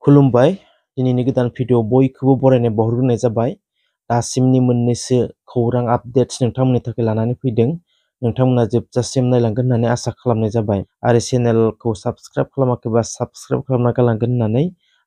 खुलुमबाय दिनैनि गोदान भिडिअ बयखौबो बरायनाय बावहरग्रोनाय जाबाय। दासिमनि मोननैसो खौरां आपडेट्स नोंथांमोननि थाखाय लानानै फैदों। नोंथांमोना जोबजासिम नायलांगोन होननानै आसा खालामनाय जाबाय आरो चेनेलखौ साबस्क्राइब खालामाखैबा साबस्क्राइब खालामना गालांगोन होननानै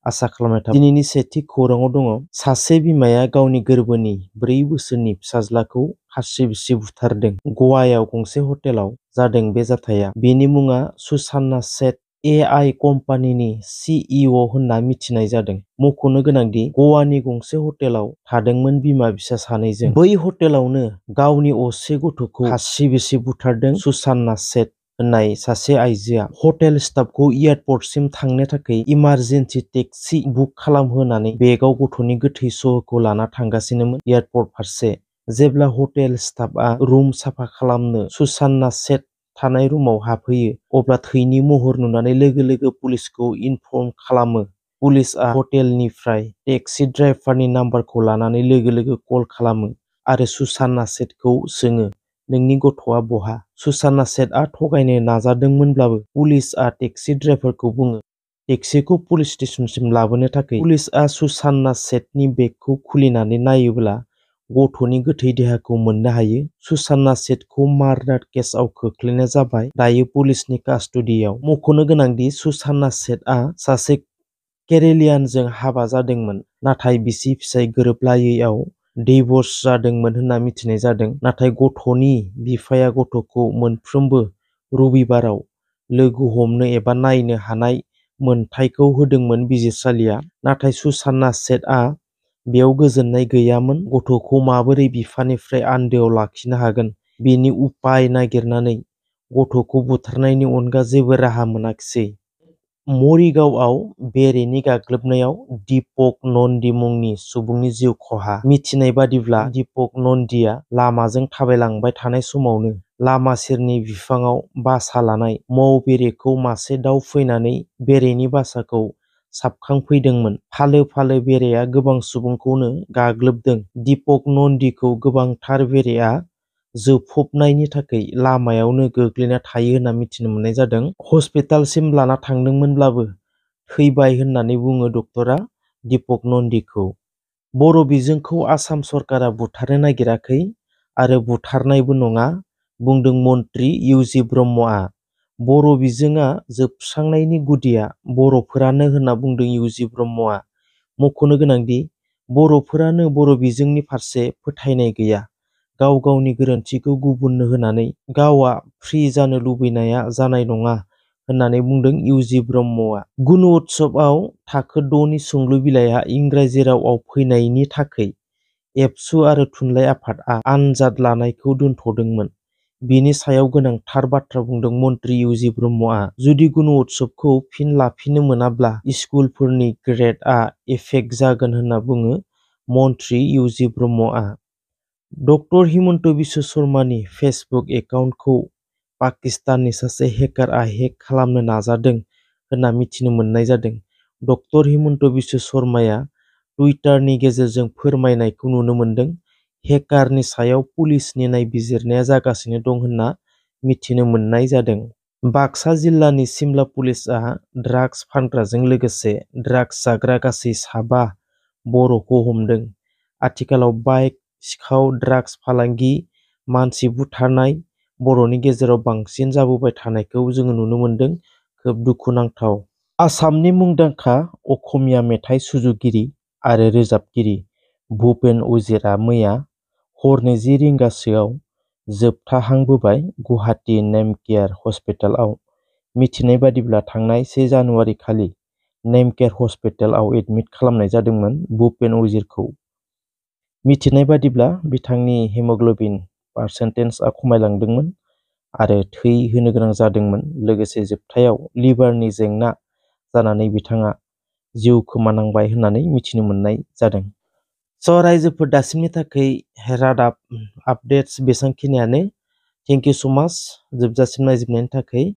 आसा खालामनाय थाबाय। दिनैनि सेथि खौराङाव दङ सासे बिमाया गावनि गोरबोनि 4 बोसोरनि फिसाज्लाखौ खास्रि-बिस्रि बुथारदों। गवायाव गंसे हटेलाव जादों बे जाथाया। बेनि मुङा सुसान्ना सेठ AI कम्पानिनि CEO होनना मिथिनाय जादों। मख'नो गोनांदि गवानि गंसे हटेलाव थादोंमोन बिमा-फिसा सानैजों। बै हटेलावनो गावनि असे गथ'खौ खास्रि-बिस्रि बुथारदों सुसान्ना सेठ होननाय सासे आइजोआ। हटेल स्टाफखौ एयारपर्टसिम थांनो थाखाय इमारजेन्सि टेक्सि बुक खालामहोनानै बेगाव गथ'नि गोथै सह'खौ लाना थांगासिनोमोन एयारपर्ट फारसे। जेब्ला हटेल स्टाफआ रुम साफा खालामनो सुसान्ना सेठ थानाय रुमाव हाबहैयो अब्ला थैनि महर नुनानै लोगो लोगो पुलिसखौ इनफर्म खालामो। पुलिसआ हटेलनिफ्राय टेक्सि ड्राइभारनि नाम्बारखौ लानानै लोगो लोगो कल खालामो आरो सुसान्ना सेठखौ सोङो, नोंनि गथ'आ बहा? सुसान्ना सेठआ थगायनो नाजादोंमोनब्लाबो पुलिसआ टेक्सि ड्राइभारखौ बुङो टेक्सिखौ पुलिस स्टेशनसिम लाबोनो थाखाय। पुलिसआ सुसान्ना सेठनि बेगखौ खुलिनानै नायोब्ला गथ'नि गोथै देहाखौ मोननो हायो। सुसान्ना सेठखौ मार्डार केसआव खोख्लैनाय जाबाय, दायो पुलिसनि कास्टडियाव। मख'नो गोनांदि सुसान्ना सेठआ सासे केरेलियानजों हाबा जादोंमोन, नाथाय बिसि-फिसाय गोरोबलायैयाव डिभ'र्स जादोंमोन होनना मिथिनाय जादों। नाथाय गथ'नि बिफाया गथ'खौ मोनफ्रोमबो रबिबाराव लोगो हमनो एबा नायनो हानाय मोनथायखौ होदोंमोन बिजिरसालिया। नाथाय सुसान्ना सेठआ बेयाव गोजोननाय गैयामोन। गथ'खौ माबोरै बिफानिफ्राय आन्दोआव लाखिनो हागोन बेनि उपाय नागिरनानै गथ'खौ बुथारनायनि अनगा जेबो राहा मोनाखिसै। मरिगावआव बेरेनि गाग्लोबनायाव दीपक नन्दि मुंनि सुबुंनि जिउ खहा। मिथिनाय बादिब्ला दीपक नन्दिया लामाजों थाबायलांबाय थानाय समावनो लामा सेरनि बिफाङाव बासा लानाय मौ बेरेखौ मासे दाउ फैनानै बेरेनि बासाखौ साबखांफैदोंमोन। फालो फालो बेरेआ गोबां सुबुंखौनो गाग्लोबदों। दीपक नन्दिखौ गोबांथार बेरेआ जोफबनायनि थाखाय लामायावनो गोग्लैना थायो होनना मिथिनो मोननाय जादों। हस्पिटालसिम लाना थांदोंमोनब्लाबो थैबाय होननानै बुङो डक्टरा दीपक नन्दिखौ। बर' बिजोंखौ आसाम सरकारा बुथारनो नागिराखै आरो बुथारनायबो नङा, बुंदों मन्त्रि इउजि ब्रह्मआ। बर' बिजोङा जोबस्रांनायनि गुदिया बर'फोरानो होनना बुंदों इउजि ब्रह्मआ। मख'नो गोनांदि बर'फोरानो बर' बिजोंनि फारसे फोथायनाय गैया। गाव गावनि गोरोन्थिखौ गुबुननो होनानै गावआ फ्रि जानो लुबैनाया जानाय नङा होननानै बुंदों इउजि ब्रह्मआ। गुनु उत्सबआव थाखो 6 नि सोंलु बिलाइआ इंराजि रावआव फैनायनि थाखै एबसु आरो थुनलाइ आफादआ आनजाद लानायखौ दोनथ'दोंमोन। बेनि सायाव गोनांथार बाथ्रा बुंदों मन्त्रि इउजि ब्रह्मआ। जुदि गुनु उत्सबखौ फिन लाफिननो मोनाब्ला स्कुलफोरनि ग्रेडआ एफेक्ट जागोन होनना बुङो मन्त्रि इउजि ब्रह्मआ। डक्टर हिमन्त बिश्व शर्मानि फेसबुक एकाउन्टखौ पाकिस्ताननि सासे हेकारआ हेक खालामनो नाजादों होनना मिथिनो मोननाय जादों। डक्टर हिमन्त बिश्व शर्माया टुइटारनि गेजेरजों फोरमायनायखौ नुनो मोनदों। हेकारनि सायाव पुलिसनि नायबिजिरनाया जागासिनो दं होनना मिथिनो मोननाय जादों। बाक्सा जिल्लानि सिमला पुलिसआ ड्राग्स फानग्राजों लोगोसे ड्राग्स जाग्रा गासै 7 बर'खौ हमदों। आथिखालाव बाइक सिखाव, ड्राग्स फालांगि, मानसि बुथारनाय बर'नि गेजेराव बांसिन जाबोबाय थानायखौ जोङो नुनो मोनदों। खोब दुखुनांथाव। आसामनि मुंदांखा अखमिया मेथाइ सुजुगिरि आरो रोजाबगिरि भुपेन उजिरा मैया हर 20 रिंगासोआव जोबथाहांबोबाय गुवाहाटी नेमकेयार हस्पिटालआव। मिथिनाय बादिब्ला थांनाय 1 जानुवारि खालि नेमकेयार हस्पिटालआव एडमिट खालामनाय जादोंमोन भुपेन उजिरखौ। मिथिनाय बादिब्ला बिथांनि हिमग्ल'बिन पारसेन्टेजआ खमायलांदोंमोन आरो थै होनो गोनां जादोंमोन। लोगोसे जोबथायाव लिभारनि जेंना जानानै बिथाङा जिउ खोमानांबाय होननानै मिथिनो मोननाय जादों। स' रायजोफोर दासिमनि थाखाय रादाब आपडेट्स बेसांखिनियानो। थेंक इउ स' माच जोबजासिम नायजोबनायनि थाखाय।